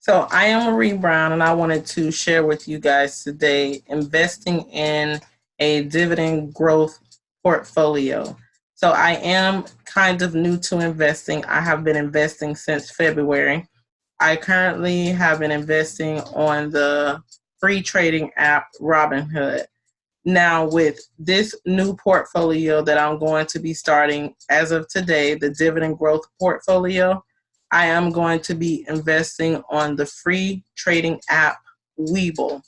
So I am Marie Brown, and I wanted to share with you guys today investing in a dividend growth portfolio. So I am kind of new to investing. I have been investing since February. I currently have been investing on the free trading app Robinhood. Now, with this new portfolio that I'm going to be starting as of today, the dividend growth portfolio, I am going to be investing on the free trading app Webull.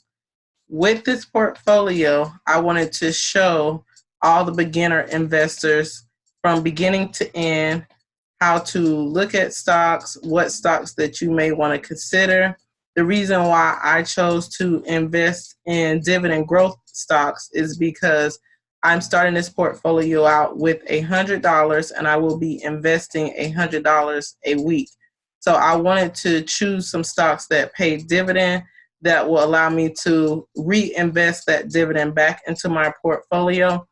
With this portfolio, I wanted to show all the beginner investors from beginning to end how to look at stocks, what stocks that you may want to consider. The reason why I chose to invest in dividend growth stocks is because I'm starting this portfolio out with $100 and I will be investing $100 a week. So I wanted to choose some stocks that pay dividend that will allow me to reinvest that dividend back into my portfolio,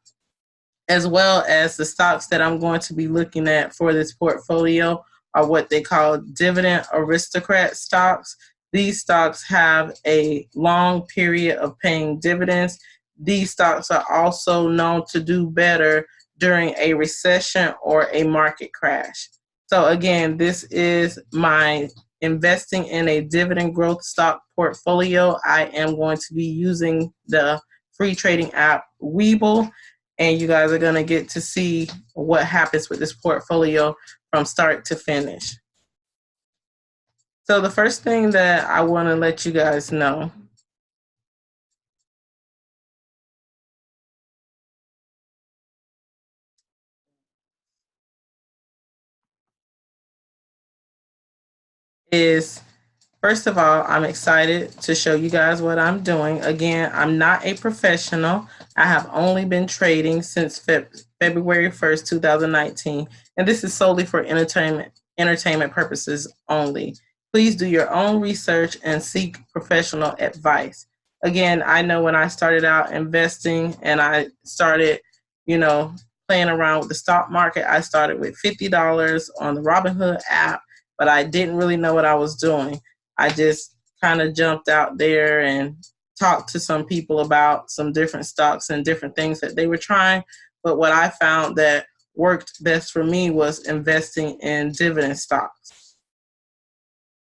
as well as the stocks that I'm going to be looking at for this portfolio are what they call Dividend Aristocrat stocks. These stocks have a long period of paying dividends. These stocks are also known to do better during a recession or a market crash. So again, this is my investing in a dividend growth stock portfolio. I am going to be using the free trading app Webull, and you guys are going to get to see what happens with this portfolio from start to finish. So the first thing that I want to let you guys know is, first of all, I'm excited to show you guys what I'm doing. Again, I'm not a professional. I have only been trading since February 1st, 2019, and this is solely for entertainment purposes only. Please do your own research and seek professional advice. Again, I know when I started out investing and I started, playing around with the stock market, I started with $50 on the Robinhood app, but I didn't really know what I was doing. I just kind of jumped out there and talked to some people about some different stocks and different things that they were trying. But what I found that worked best for me was investing in dividend stocks.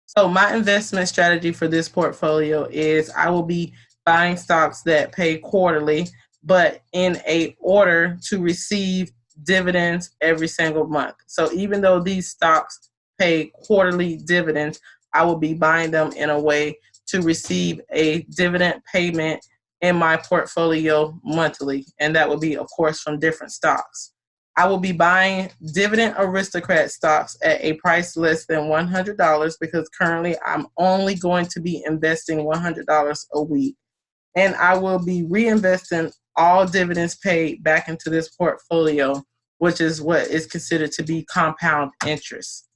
So my investment strategy for this portfolio is I will be buying stocks that pay quarterly, but in a order to receive dividends every single month. So even though these stocks pay quarterly dividends, I will be buying them in a way to receive a dividend payment in my portfolio monthly. And that will be, of course, from different stocks. I will be buying Dividend Aristocrat stocks at a price less than $100 because currently I'm only going to be investing $100 a week. And I will be reinvesting all dividends paid back into this portfolio, which is what is considered to be compound interest.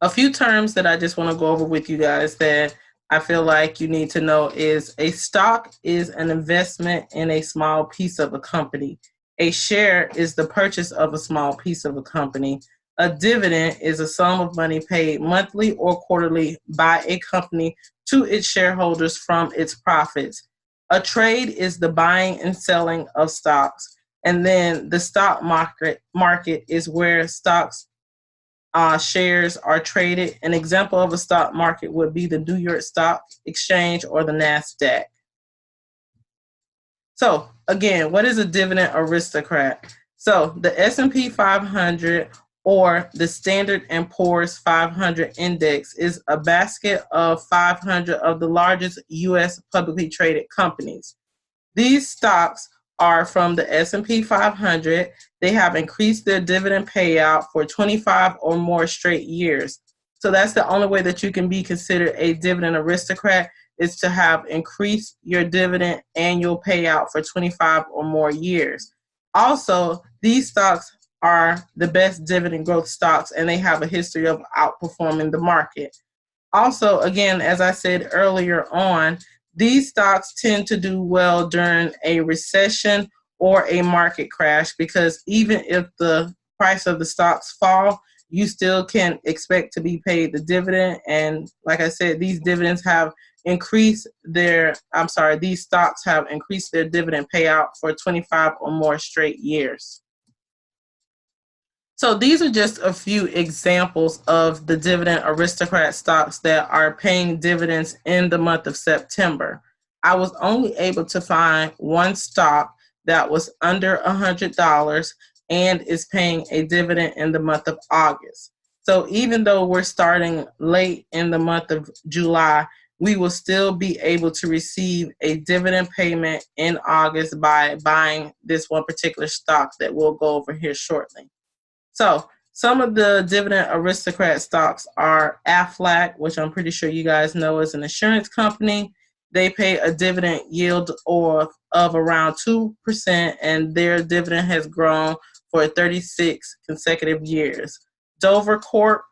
A few terms that I just want to go over with you guys that I feel like you need to know is a stock is an investment in a small piece of a company. A share is the purchase of a small piece of a company. A dividend is a sum of money paid monthly or quarterly by a company to its shareholders from its profits. A trade is the buying and selling of stocks. And then the stock market is where stocks shares are traded. An example of a stock market would be the New York Stock Exchange or the NASDAQ. So again, what is a dividend aristocrat? So the S&P 500 or the Standard & Poor's 500 index is a basket of 500 of the largest U.S. publicly traded companies. These stocks are from the S&P 500. They have increased their dividend payout for 25 or more straight years. So that's the only way that you can be considered a dividend aristocrat, is to have increased your dividend annual payout for 25 or more years. Also, these stocks are the best dividend growth stocks, and they have a history of outperforming the market. Also, again, as I said earlier on, these stocks tend to do well during a recession or a market crash because even if the price of the stocks fall, you still can expect to be paid the dividend. And like I said, these dividends have increased these stocks have increased their dividend payout for 25 or more straight years. So these are just a few examples of the Dividend Aristocrat stocks that are paying dividends in the month of September. I was only able to find one stock that was under $100 and is paying a dividend in the month of August. So even though we're starting late in the month of July, we will still be able to receive a dividend payment in August by buying this one particular stock that we'll go over here shortly. So some of the Dividend Aristocrat stocks are Aflac, which I'm pretty sure you guys know is an insurance company. They pay a dividend yield of around 2%, and their dividend has grown for 36 consecutive years. Dover Corp,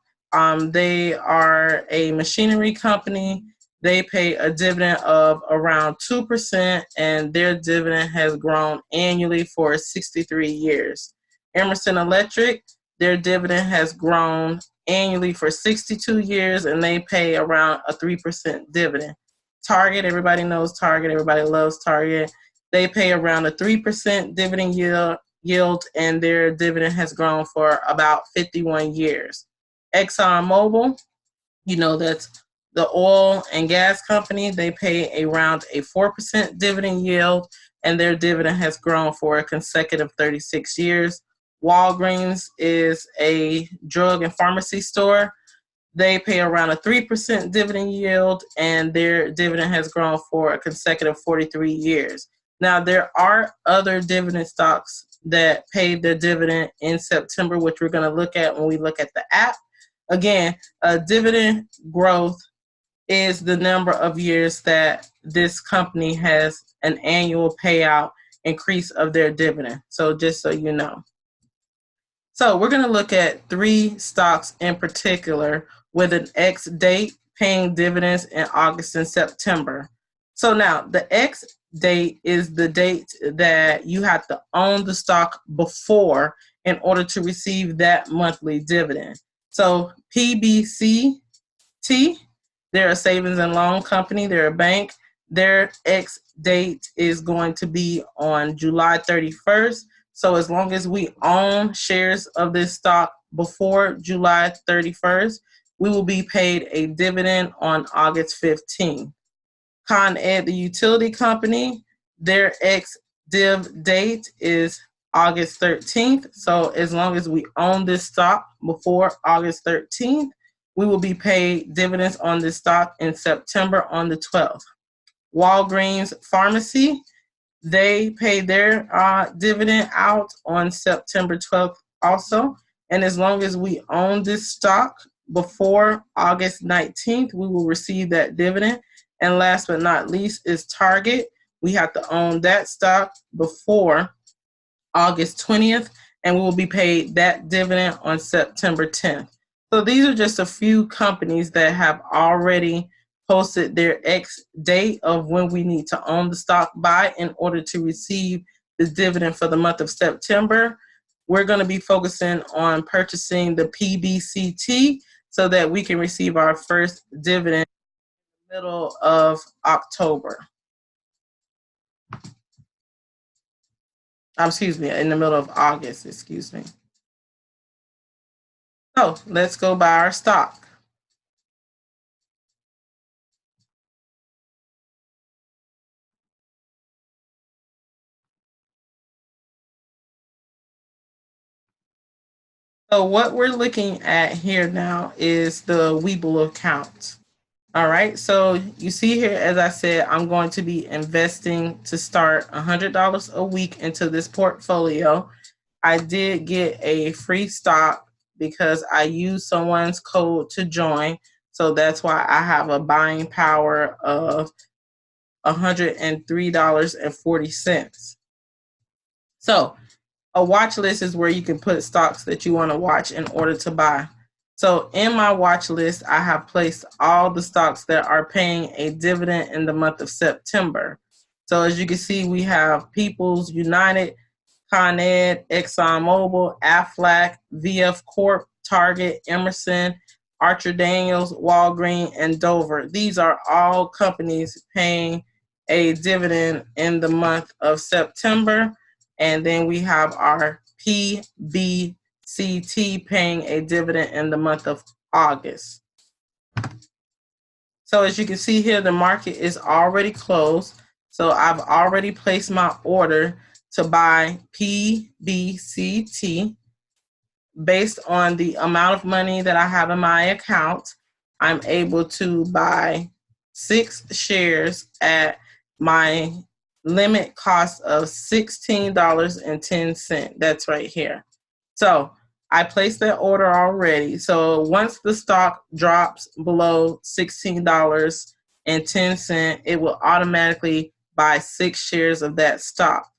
they are a machinery company. They pay a dividend of around 2%, and their dividend has grown annually for 63 years. Emerson Electric, their dividend has grown annually for 62 years, and they pay around a 3% dividend. Target, everybody knows Target. Everybody loves Target. They pay around a 3% dividend yield, and their dividend has grown for about 51 years. ExxonMobil, you know, that's the oil and gas company. They pay around a 4% dividend yield, and their dividend has grown for a consecutive 36 years. Walgreens is a drug and pharmacy store. They pay around a 3% dividend yield, and their dividend has grown for a consecutive 43 years. Now, there are other dividend stocks that paid their dividend in September, which we're going to look at when we look at the app. Again, dividend growth is the number of years that this company has an annual payout increase of their dividend. So just so you know. So we're going to look at 3 stocks in particular with an X date paying dividends in August and September. So now the X date is the date that you have to own the stock before in order to receive that monthly dividend. So PBCT, they're a savings and loan company. They're a bank. Their X date is going to be on July 31st. So as long as we own shares of this stock before July 31st, we will be paid a dividend on August 15th. Con Ed, the utility company, their ex-div date is August 13th. So as long as we own this stock before August 13th, we will be paid dividends on this stock in September on the 12th. Walgreens Pharmacy, they pay their dividend out on September 12th also. And as long as we own this stock before August 19th, we will receive that dividend. And last but not least is Target. We have to own that stock before August 20th, and we will be paid that dividend on September 10th. So these are just a few companies that have already posted their X date of when we need to own the stock by in order to receive the dividend for the month of September. We're going to be focusing on purchasing the PBCT so that we can receive our first dividend in the middle of October. In the middle of August, excuse me. So let's go buy our stock. So what we're looking at here now is the Webull account. All right, so you see here, as I said, I'm going to be investing to start $100 a week into this portfolio. I did get a free stock because I used someone's code to join. So that's why I have a buying power of $103.40. So a watch list is where you can put stocks that you want to watch in order to buy. So in my watch list, I have placed all the stocks that are paying a dividend in the month of September. So as you can see, we have People's United, Con Ed, ExxonMobil, Aflac, VF Corp, Target, Emerson, Archer Daniels, Walgreens, and Dover. These are all companies paying a dividend in the month of September. And then we have our PBCT paying a dividend in the month of August. So as you can see here, the market is already closed. So I've already placed my order to buy PBCT. Based on the amount of money that I have in my account, I'm able to buy 6 shares at my limit cost of $16.10. That's right here. So I placed that order already. So once the stock drops below $16.10, it will automatically buy 6 shares of that stock.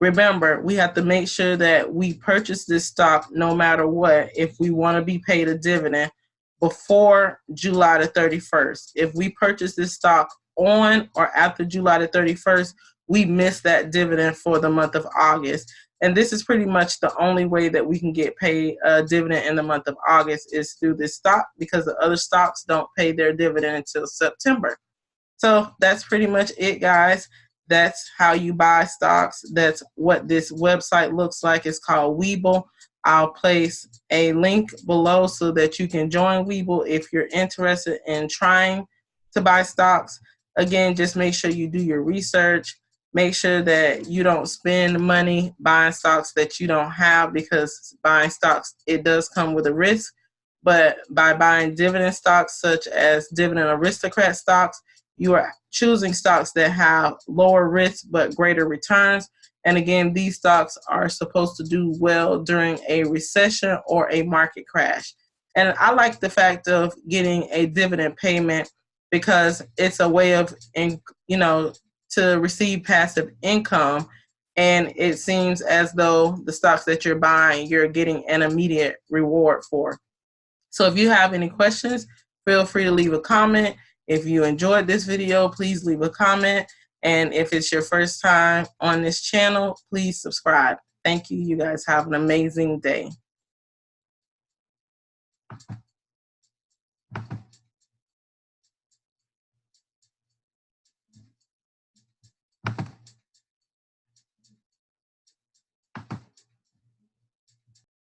Remember, we have to make sure that we purchase this stock no matter what if we want to be paid a dividend before July the 31st. If we purchase this stock on or after July the 31st, we miss that dividend for the month of August. And this is pretty much the only way that we can get paid a dividend in the month of August is through this stock, because the other stocks don't pay their dividend until September. So that's pretty much it, guys. That's how you buy stocks. That's what this website looks like. It's called Webull. I'll place a link below so that you can join Webull if you're interested in trying to buy stocks. Again, just make sure you do your research. Make sure that you don't spend money buying stocks that you don't have, because buying stocks, it does come with a risk. But by buying dividend stocks such as Dividend Aristocrat stocks, you are choosing stocks that have lower risk but greater returns. And again, these stocks are supposed to do well during a recession or a market crash. And I like the fact of getting a dividend payment because it's a way of, to receive passive income. And it seems as though the stocks that you're buying, you're getting an immediate reward for. So if you have any questions, feel free to leave a comment. If you enjoyed this video, please leave a comment. And if it's your first time on this channel, please subscribe. Thank you. You guys have an amazing day.